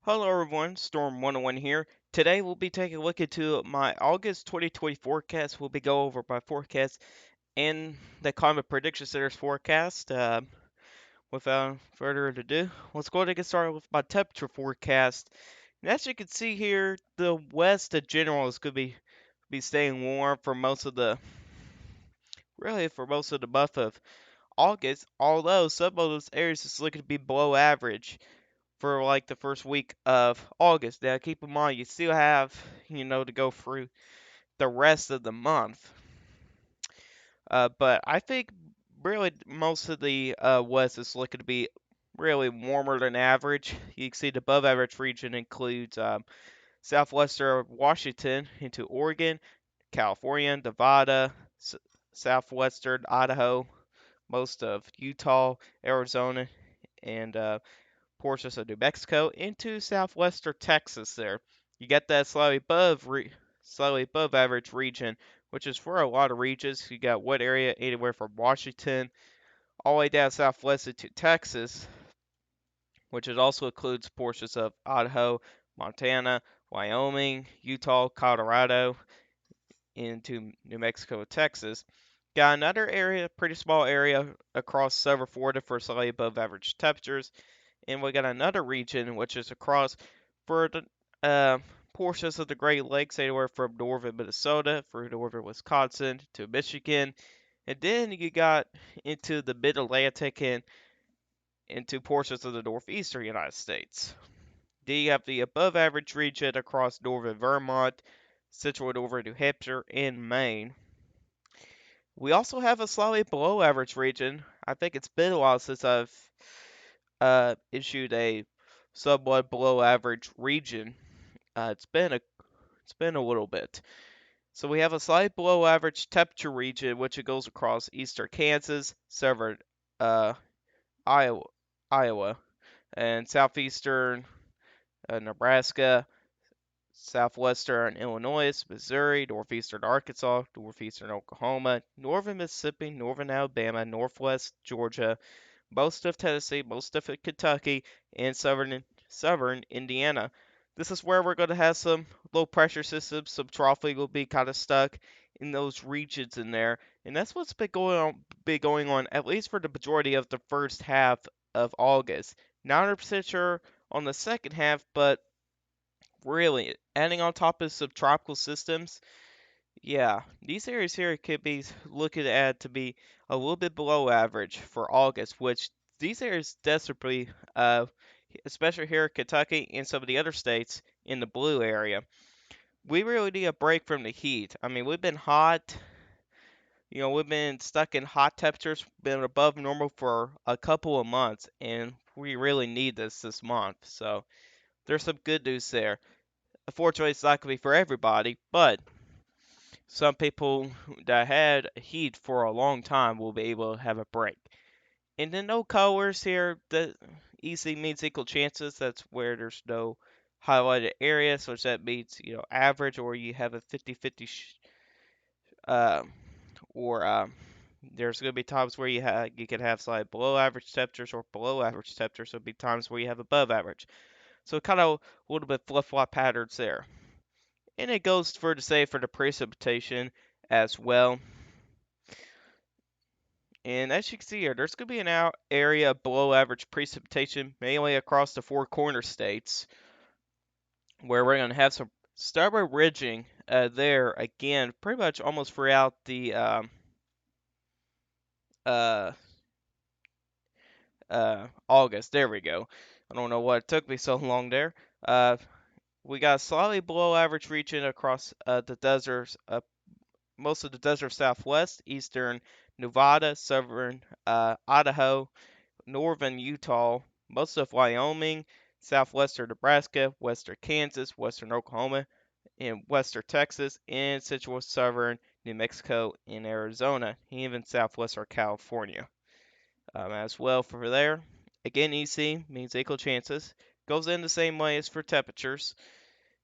Hello everyone, Storm 101 here. Today we'll be taking a look into my August 2020 forecast. We'll be going over my forecast and the Climate Prediction Center's forecast. Without further ado, let's go ahead and get started with my temperature forecast. And as you can see here, the west in general is going to be staying warm for most of the month of August, although some of those areas is looking to be below average for like the first week of August. Now, keep in mind, you still have, to go through the rest of the month. But I think really most of the West is looking to be really warmer than average. You can see the above average region includes southwestern Washington into Oregon, California, Nevada, southwestern Idaho, most of Utah, Arizona, and portions of New Mexico into southwestern Texas there. You get that slightly above average region, which is for a lot of regions. You got what area anywhere from Washington all the way down southwest into Texas, which it also includes portions of Idaho, Montana, Wyoming, Utah, Colorado, into New Mexico, Texas. Got another area, pretty small area across southern Florida for slightly above average temperatures. And we got another region which is across for the portions of the Great Lakes, anywhere from northern Minnesota through northern Wisconsin to Michigan. And then you got into the mid Atlantic and into portions of the northeastern United States. Then you have the above average region across northern Vermont, central northern New Hampshire, and Maine. We also have a slightly below average region. I think it's been a while since I've issued a somewhat below average region. It's been a little bit. So we have a slight below average temperature region, which it goes across eastern Kansas, southern uh, Iowa, Iowa, and southeastern Nebraska, southwestern Illinois, Missouri, northeastern Arkansas, northeastern Oklahoma, northern Mississippi, northern Alabama, northwest Georgia, most of Tennessee, most of Kentucky, and southern Indiana. This is where we're going to have some low pressure systems. Some trophy will be kind of stuck in those regions in there, and that's what's been going on at least for the majority of the first half of August. Not 100% sure on the second half, but really adding on top of subtropical systems, yeah, these areas here could be looking at to be a little bit below average for August, which these areas desperately, especially here in Kentucky and some of the other states in the blue area, we really need a break from the heat. I mean, we've been hot, we've been stuck in hot temperatures, been above normal for a couple of months, and we really need this month. So there's some good news there. Unfortunately, it's not going to be for everybody, but some people that had heat for a long time will be able to have a break. And then no colors here. The easy means equal chances. That's where there's no highlighted area, so that means average, or you have a 50-50 uh, or there's going to be times where you could have slightly below average temperatures or below average temperatures. There'll be times where you have above average. So kind of a little bit flip-flop patterns there. And it goes for to say for the precipitation as well. And as you can see here, there's going to be an area of below average precipitation, mainly across the four corner states, where we're going to have some stubborn ridging there again, pretty much almost throughout the uh, August. There we go. I don't know what took me so long there. We got a slightly below average region across the deserts, most of the desert southwest, eastern Nevada, southern Idaho, northern Utah, most of Wyoming, southwestern Nebraska, western Kansas, western Oklahoma, and western Texas, and central southern New Mexico and Arizona, and even southwestern California as well for there. Again, EC means equal chances. Goes in the same way as for temperatures.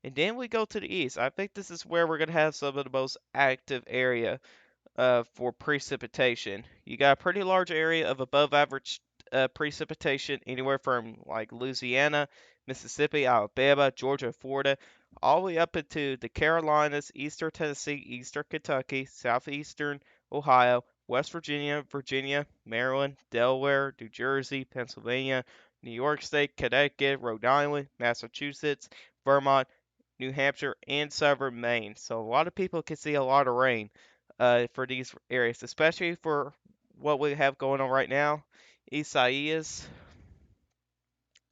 And then we go to the east. I think this is where we're going to have some of the most active area for precipitation. You got a pretty large area of above average precipitation anywhere from like Louisiana, Mississippi, Alabama, Georgia, Florida, all the way up into the Carolinas, eastern Tennessee, eastern Kentucky, southeastern Ohio, West Virginia, Virginia, Maryland, Delaware, New Jersey, Pennsylvania, New York State, Connecticut, Rhode Island, Massachusetts, Vermont, New Hampshire, and southern Maine. So a lot of people can see a lot of rain for these areas, especially for what we have going on right now, Isaias,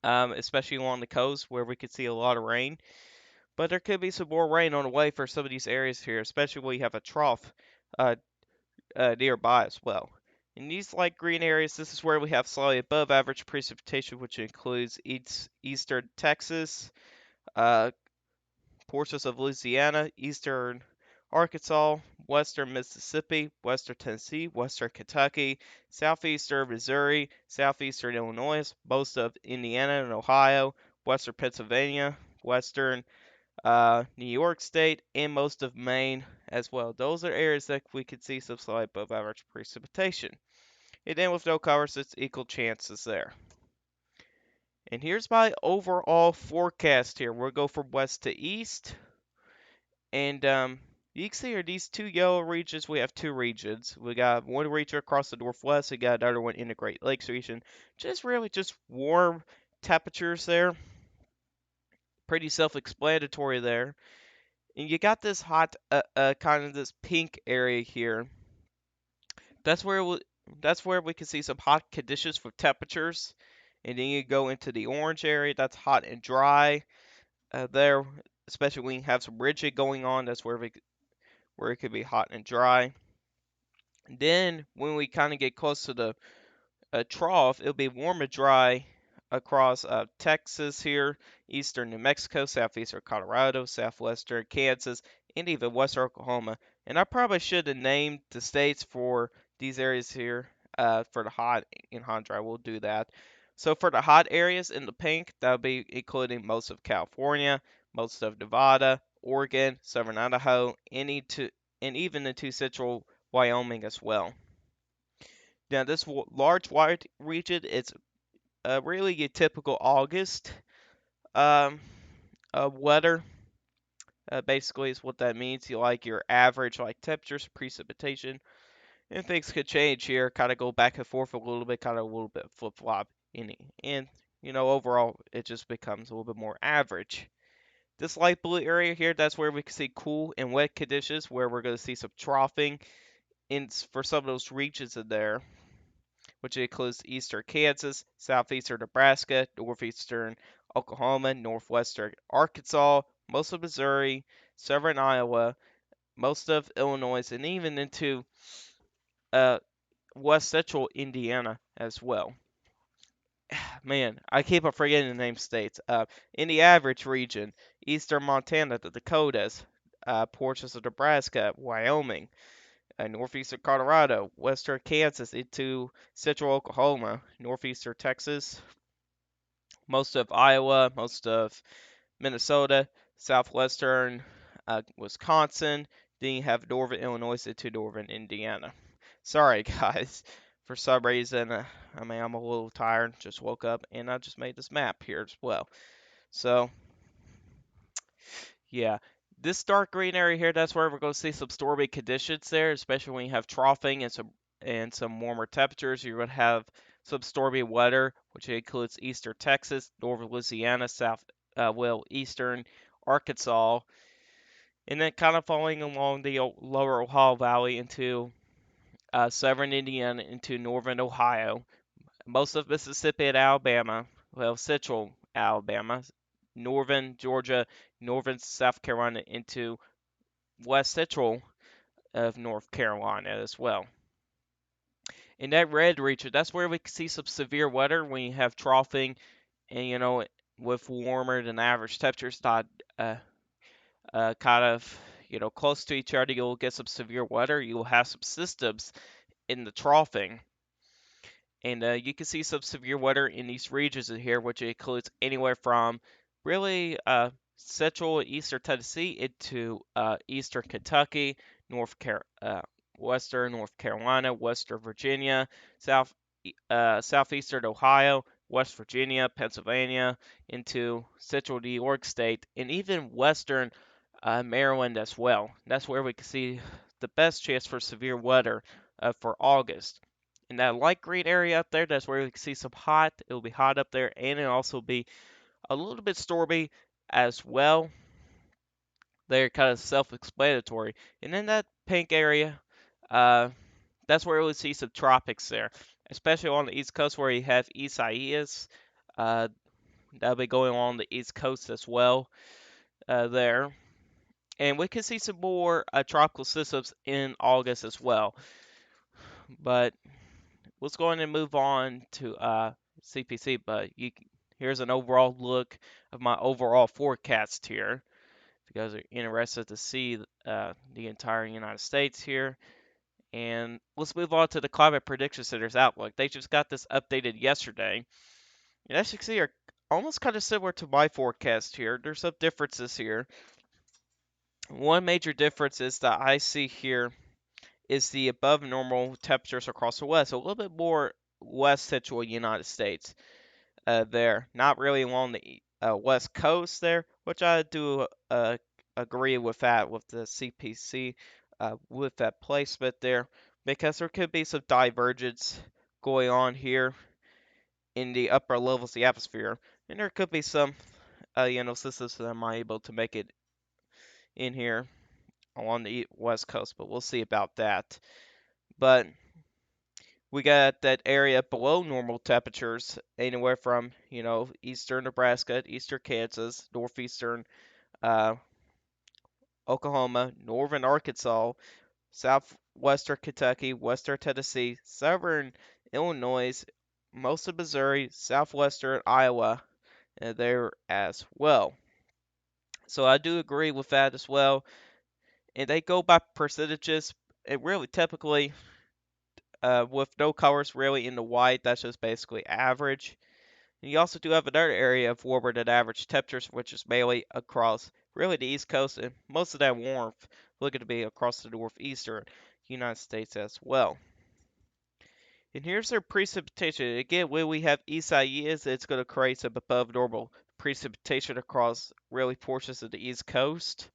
especially along the coast where we could see a lot of rain. But there could be some more rain on the way for some of these areas here, especially when you have a trough uh, nearby as well. In these light green areas, this is where we have slightly above average precipitation, which includes eastern Texas, uh, portions of Louisiana, eastern Arkansas, western Mississippi, western Tennessee, western Kentucky, southeastern Missouri, southeastern Illinois, most of Indiana and Ohio, western Pennsylvania, western New York State, and most of Maine as well. Those are areas that we could see some slight above average precipitation. And then with no covers, it's equal chances there. And here's my overall forecast here. We'll go from west to east. And you can see here these two yellow regions, we have two regions. We got one region across the northwest, we got another one in the Great Lakes region. Just really just warm temperatures there. Pretty self-explanatory there. And you got this hot, kind of this pink area here. That's where we can see some hot conditions with temperatures. And then you go into the orange area, that's hot and dry. There, especially when you have some ridging going on, that's where it could be hot and dry. Then when we kind of get close to the trough, it'll be warm and dry across Texas here, eastern New Mexico, southeastern Colorado, southwestern Kansas, and even western Oklahoma. And I probably should have named the states for these areas here for the hot and hot and dry. We'll do that. So for the hot areas in the pink, that'll be including most of California, most of Nevada, Oregon, southern Idaho, and even into central Wyoming as well. Now, this large wide region is really your typical August um, weather. Basically, is what that means. You like your average like temperatures, precipitation, and things could change here. Kind of go back and forth a little bit, kind of a little bit flip flop. And overall, it just becomes a little bit more average. This light blue area here, that's where we can see cool and wet conditions, where we're going to see some troughing for some of those regions in there, which includes eastern Kansas, southeastern Nebraska, northeastern Oklahoma, northwestern Arkansas, most of Missouri, southern Iowa, most of Illinois, and even into uh, west central Indiana as well. Man, I keep on forgetting the name states. In the average region, eastern Montana, the Dakotas, portions of Nebraska, Wyoming, northeastern Colorado, western Kansas into central Oklahoma, northeastern Texas, most of Iowa, most of Minnesota, southwestern Wisconsin. Then you have northern Illinois into northern Indiana. Sorry, guys. For some reason, I'm a little tired. Just woke up and I just made this map here as well. So, yeah. This dark green area here, that's where we're going to see some stormy conditions there, especially when you have troughing and some warmer temperatures. You're going to have some stormy weather, which includes eastern Texas, northern Louisiana, eastern Arkansas, and then kind of falling along the lower Ohio Valley into southern Indiana into northern Ohio, most of Mississippi and Alabama, well, central Alabama, northern Georgia, northern South Carolina into west central of North Carolina as well. In that red region, that's where we can see some severe weather when you have troughing and, with warmer than average temperatures, not kind of, close to each other, you'll get some severe weather. You'll have some systems in the troughing. And you can see some severe weather in these regions in here, which includes anywhere from really central and eastern Tennessee into eastern Kentucky, western North Carolina, western Virginia, south southeastern Ohio, West Virginia, Pennsylvania, into central New York State, and even western Maryland as well. That's where we can see the best chance for severe weather for August. In that light green area up there, that's where we can see some hot. It'll be hot up there, and it'll also be a little bit stormy as well. They're kind of self-explanatory. And in that pink area, uh, that's where we'll see some tropics there, especially on the East Coast where you have Isaias. Uh, that'll be going on the East Coast as well there. And we can see some more tropical systems in August as well. But let's go on and move on to CPC. But here's an overall look of my overall forecast here. If you guys are interested to see the entire United States here. And let's move on to the Climate Prediction Center's outlook. They just got this updated yesterday. And as you can see, are almost kind of similar to my forecast here. There's some differences here. One major difference is that I see here is the above normal temperatures across the west, so a little bit more west central United States there. Not really along the west coast there, which I do agree with that with the CPC with that placement there, because there could be some divergence going on here in the upper levels of the atmosphere, and there could be some systems that might able to make it in here along the west coast, but we'll see about that. But we got that area below normal temperatures, anywhere from eastern Nebraska, eastern Kansas, northeastern uh, Oklahoma, northern Arkansas, southwestern Kentucky, western Tennessee, southern Illinois, most of Missouri, southwestern Iowa, there as well. So I do agree with that as well. And they go by percentages. And really, typically, with no colors really in the white, that's just basically average. And you also do have another area of warmer than average temperatures, which is mainly across really the East Coast, and most of that warmth looking to be across the northeastern United States as well. And here's their precipitation. Again, when we have Isaias, it's going to create some above normal precipitation across really portions of the East Coast.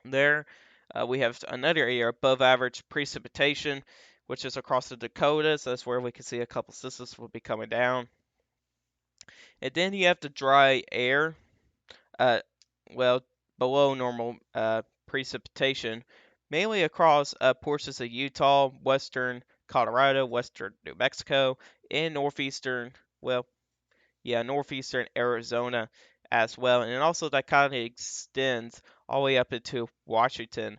There, we have another area above average precipitation, which is across the Dakotas. That's where we can see a couple systems will be coming down. And then you have the dry air, uh, well, below normal precipitation, mainly across portions of Utah, western Colorado, western New Mexico, and northeastern, well, yeah, northeastern Arizona as well. And also that kind of extends all the way up into Washington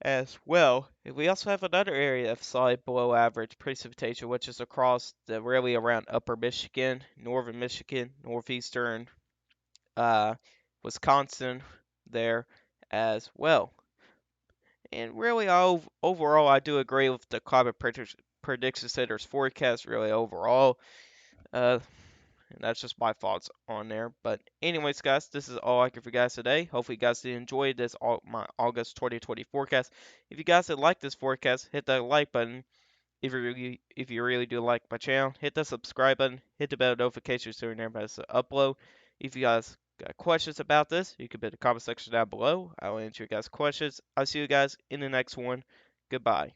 as well. And we also have another area of slightly below average precipitation, which is across the really around upper Michigan, northern Michigan, northeastern uh, Wisconsin there as well. And really, overall, I do agree with the Climate Prediction Center's forecast, really, overall. Uh, and that's just my thoughts on there. But, anyways, guys, this is all I can for you guys today. Hopefully, you guys did enjoy this my August 2020 forecast. If you guys did like this forecast, hit that like button. If you really do like my channel, hit the subscribe button, hit the bell notifications so you never miss an upload. If you guys got questions about this, you can put in the comment section down below. I will answer your guys' questions. I'll see you guys in the next one. Goodbye.